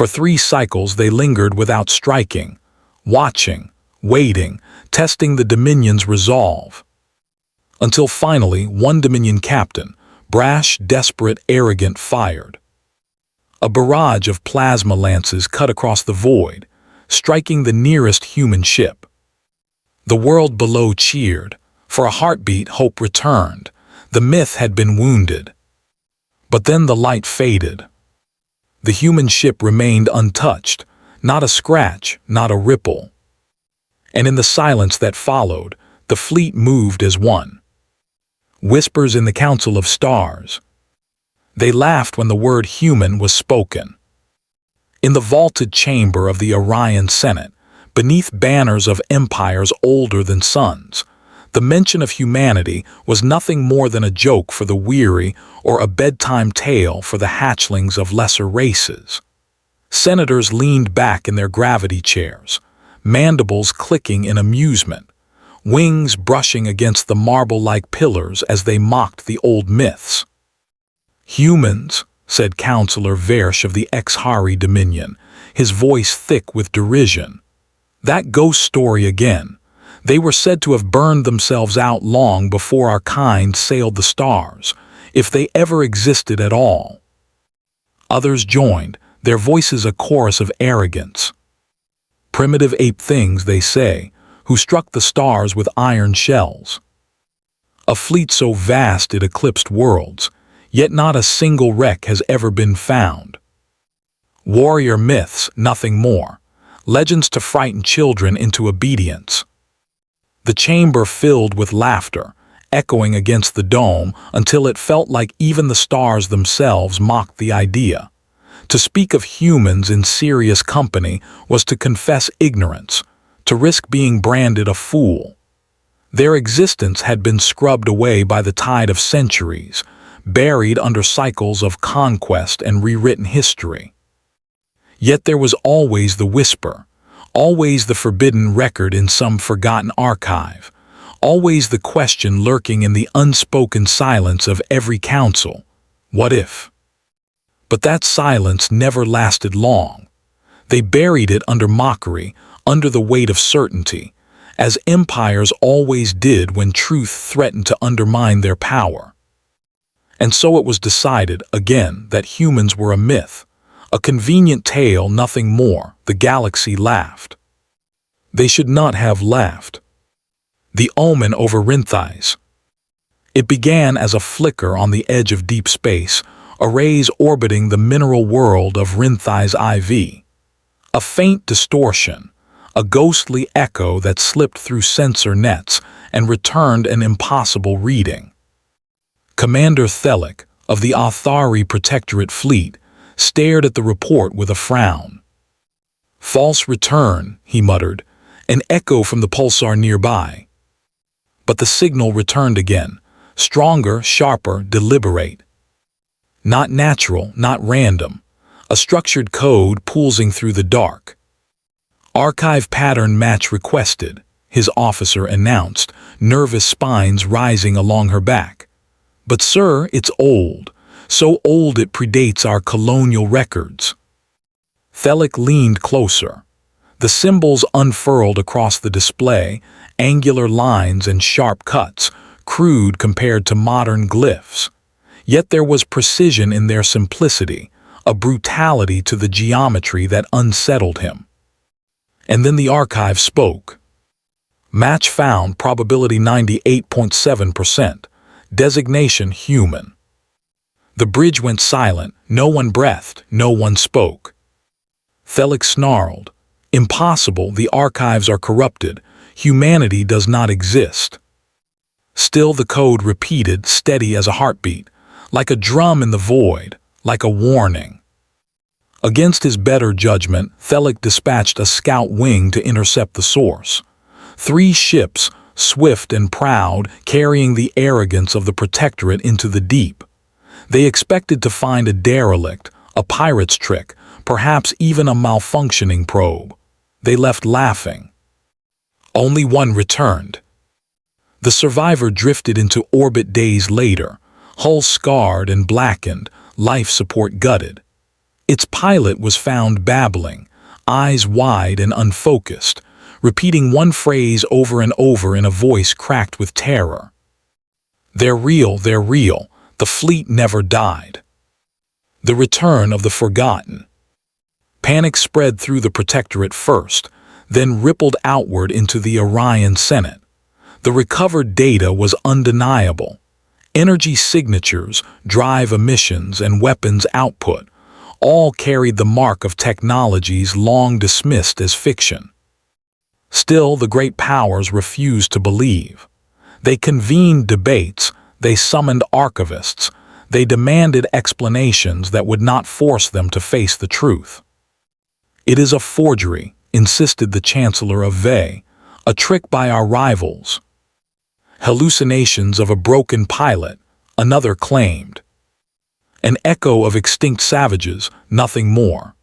For 3 cycles they lingered without striking, watching, waiting, testing the Dominion's resolve. Until finally one Dominion captain, brash, desperate, arrogant, fired. A barrage of plasma lances cut across the void, striking the nearest human ship. The world below cheered. For a heartbeat, hope returned. The myth had been wounded. But then the light faded. The human ship remained untouched, not a scratch, not a ripple. And in the silence that followed, the fleet moved as one. Whispers in the Council of Stars. They laughed when the word human was spoken. In the vaulted chamber of the Orion Senate, beneath banners of empires older than suns, the mention of humanity was nothing more than a joke for the weary or a bedtime tale for the hatchlings of lesser races. Senators leaned back in their gravity chairs, mandibles clicking in amusement, wings brushing against the marble-like pillars as they mocked the old myths. "Humans," said Counselor Versh of the Exhari Dominion, his voice thick with derision. "That ghost story again. They were said to have burned themselves out long before our kind sailed the stars, if they ever existed at all." Others joined, their voices a chorus of arrogance. "Primitive ape things, they say, who struck the stars with iron shells. A fleet so vast it eclipsed worlds, yet not a single wreck has ever been found. Warrior myths, nothing more. Legends to frighten children into obedience." The chamber filled with laughter, echoing against the dome until it felt like even the stars themselves mocked the idea. To speak of humans in serious company was to confess ignorance, to risk being branded a fool. Their existence had been scrubbed away by the tide of centuries, buried under cycles of conquest and rewritten history. Yet there was always the whisper, always the forbidden record in some forgotten archive, always the question lurking in the unspoken silence of every council: what if? But that silence never lasted long. They buried it under mockery, under the weight of certainty, as empires always did when truth threatened to undermine their power. And so it was decided, again, that humans were a myth, a convenient tale, nothing more. The galaxy laughed. They should not have laughed. The omen over Rinthais. It began as a flicker on the edge of deep space, arrays orbiting the mineral world of Rinthais IV. A faint distortion, a ghostly echo that slipped through sensor nets and returned an impossible reading. Commander Thelic, of the Athari Protectorate Fleet, stared at the report with a frown. "False return," he muttered, an echo from the pulsar nearby. But the signal returned again, stronger, sharper, deliberate. Not natural, not random, a structured code pulsing through the dark. "Archive pattern match requested," his officer announced, nervous spines rising along her back. "But sir, it's old. So old it predates our colonial records." Thelic leaned closer. The symbols unfurled across the display, angular lines and sharp cuts, crude compared to modern glyphs. Yet there was precision in their simplicity, a brutality to the geometry that unsettled him. And then the archive spoke. "Match found, probability 98.7%. Designation human." The bridge went silent, no one breathed, no one spoke. Thelic snarled, "Impossible, the archives are corrupted. Humanity does not exist." Still the code repeated, steady as a heartbeat, like a drum in the void, like a warning. Against his better judgment, Thelic dispatched a scout wing to intercept the source. 3 ships, swift and proud, carrying the arrogance of the Protectorate into the deep. They expected to find a derelict, a pirate's trick, perhaps even a malfunctioning probe. They left laughing. Only one returned. The survivor drifted into orbit days later, hull scarred and blackened, life support gutted. Its pilot was found babbling, eyes wide and unfocused, repeating one phrase over and over in a voice cracked with terror. "They're real, they're real. The fleet never died." The return of the forgotten. Panic spread through the Protectorate first, then rippled outward into the Orion Senate. The recovered data was undeniable. Energy signatures, drive emissions, and weapons output all carried the mark of technologies long dismissed as fiction. Still, the great powers refused to believe. They convened debates, they summoned archivists, they demanded explanations that would not force them to face the truth. "It is a forgery," insisted the Chancellor of Veii, "a trick by our rivals." "Hallucinations of a broken pilot," another claimed. "An echo of extinct savages, nothing more."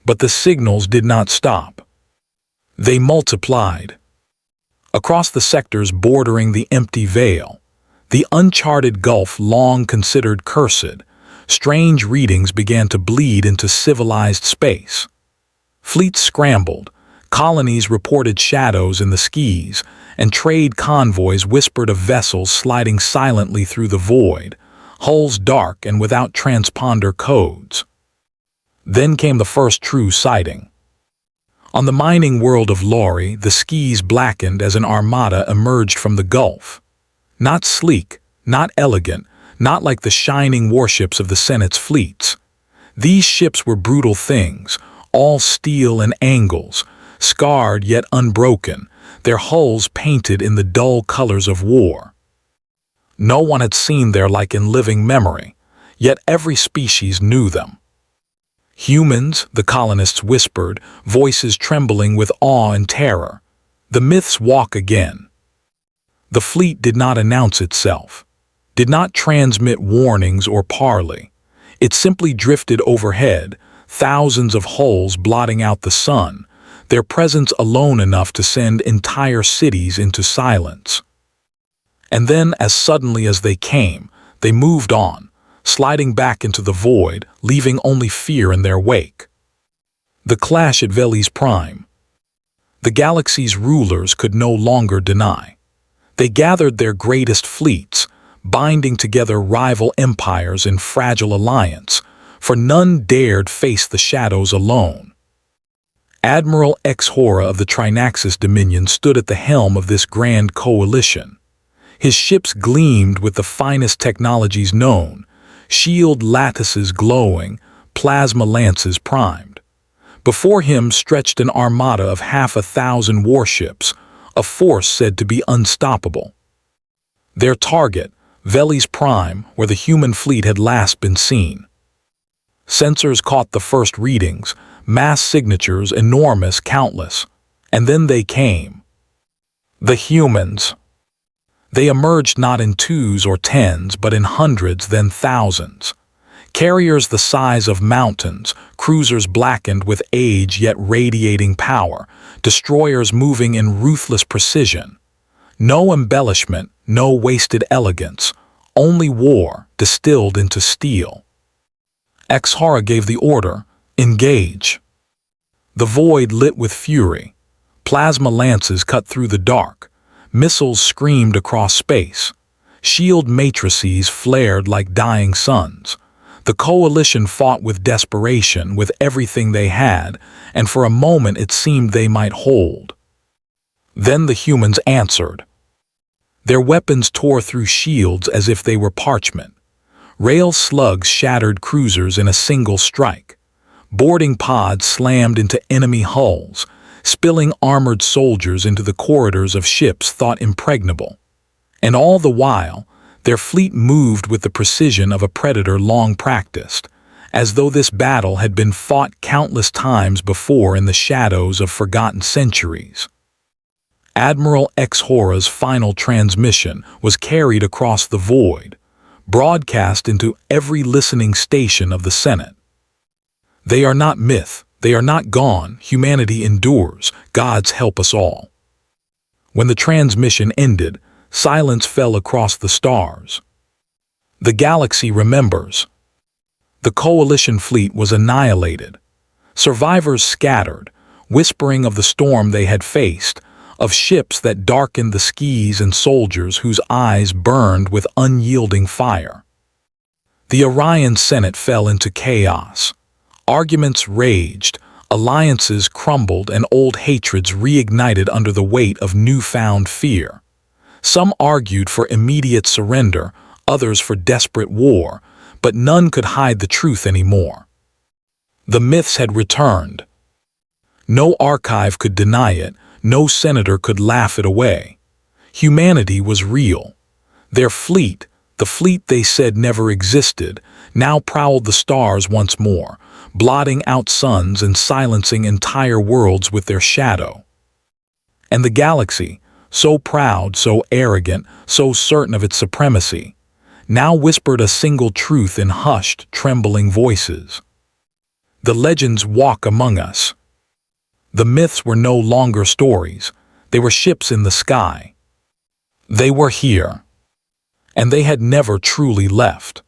But the signals did not stop. They multiplied. Across the sectors bordering the empty veil, the uncharted gulf long considered cursed, strange readings began to bleed into civilized space. Fleets scrambled, colonies reported shadows in the skies, and trade convoys whispered of vessels sliding silently through the void, hulls dark and without transponder codes. Then came the first true sighting. On the mining world of Lori, the skies blackened as an armada emerged from the Gulf. Not sleek, not elegant, not like the shining warships of the Senate's fleets. These ships were brutal things, all steel and angles, scarred yet unbroken, their hulls painted in the dull colors of war. No one had seen their like in living memory, yet every species knew them. "Humans," the colonists whispered, voices trembling with awe and terror. "The myths walk again." The fleet did not announce itself, did not transmit warnings or parley. It simply drifted overhead, thousands of hulls blotting out the sun, their presence alone enough to send entire cities into silence. And then, as suddenly as they came, they moved on, sliding back into the void, leaving only fear in their wake. The clash at Veles Prime. The galaxy's rulers could no longer deny. They gathered their greatest fleets, binding together rival empires in fragile alliance, for none dared face the shadows alone. Admiral Exhora of the Trinaxis Dominion stood at the helm of this grand coalition. His ships gleamed with the finest technologies known, shield lattices glowing, plasma lances primed. Before him stretched an armada of 1,000 warships, a force said to be unstoppable. Their target, Veles Prime, where the human fleet had last been seen. Sensors caught the first readings, mass signatures enormous, countless. And then they came. The humans. They emerged not in twos or tens, but in hundreds, then thousands. Carriers the size of mountains, cruisers blackened with age yet radiating power, destroyers moving in ruthless precision. No embellishment, no wasted elegance, only war distilled into steel. Exhora gave the order, "Engage." The void lit with fury. Plasma lances cut through the dark. Missiles screamed across space. Shield matrices flared like dying suns. The coalition fought with desperation, with everything they had, and for a moment it seemed they might hold. Then the humans answered. Their weapons tore through shields as if they were parchment. Rail slugs shattered cruisers in a single strike. Boarding pods slammed into enemy hulls, spilling armored soldiers into the corridors of ships thought impregnable. And all the while, their fleet moved with the precision of a predator long practiced, as though this battle had been fought countless times before in the shadows of forgotten centuries. Admiral Exhora's final transmission was carried across the void, broadcast into every listening station of the Senate. "They are not myth, they are not gone, humanity endures, gods help us all." When the transmission ended, silence fell across the stars. The galaxy remembers. The coalition fleet was annihilated. Survivors scattered, whispering of the storm they had faced, of ships that darkened the skies and soldiers whose eyes burned with unyielding fire. The Orion Senate fell into chaos. Arguments raged, alliances crumbled, and old hatreds reignited under the weight of newfound fear. Some argued for immediate surrender, others for desperate war, but none could hide the truth anymore. The myths had returned. No archive could deny it, no senator could laugh it away. Humanity was real. Their fleet, the fleet they said never existed, now prowled the stars once more, blotting out suns and silencing entire worlds with their shadow. And the galaxy, so proud, so arrogant, so certain of its supremacy, now whispered a single truth in hushed, trembling voices. The legends walk among us. The myths were no longer stories, they were ships in the sky. They were here, and they had never truly left.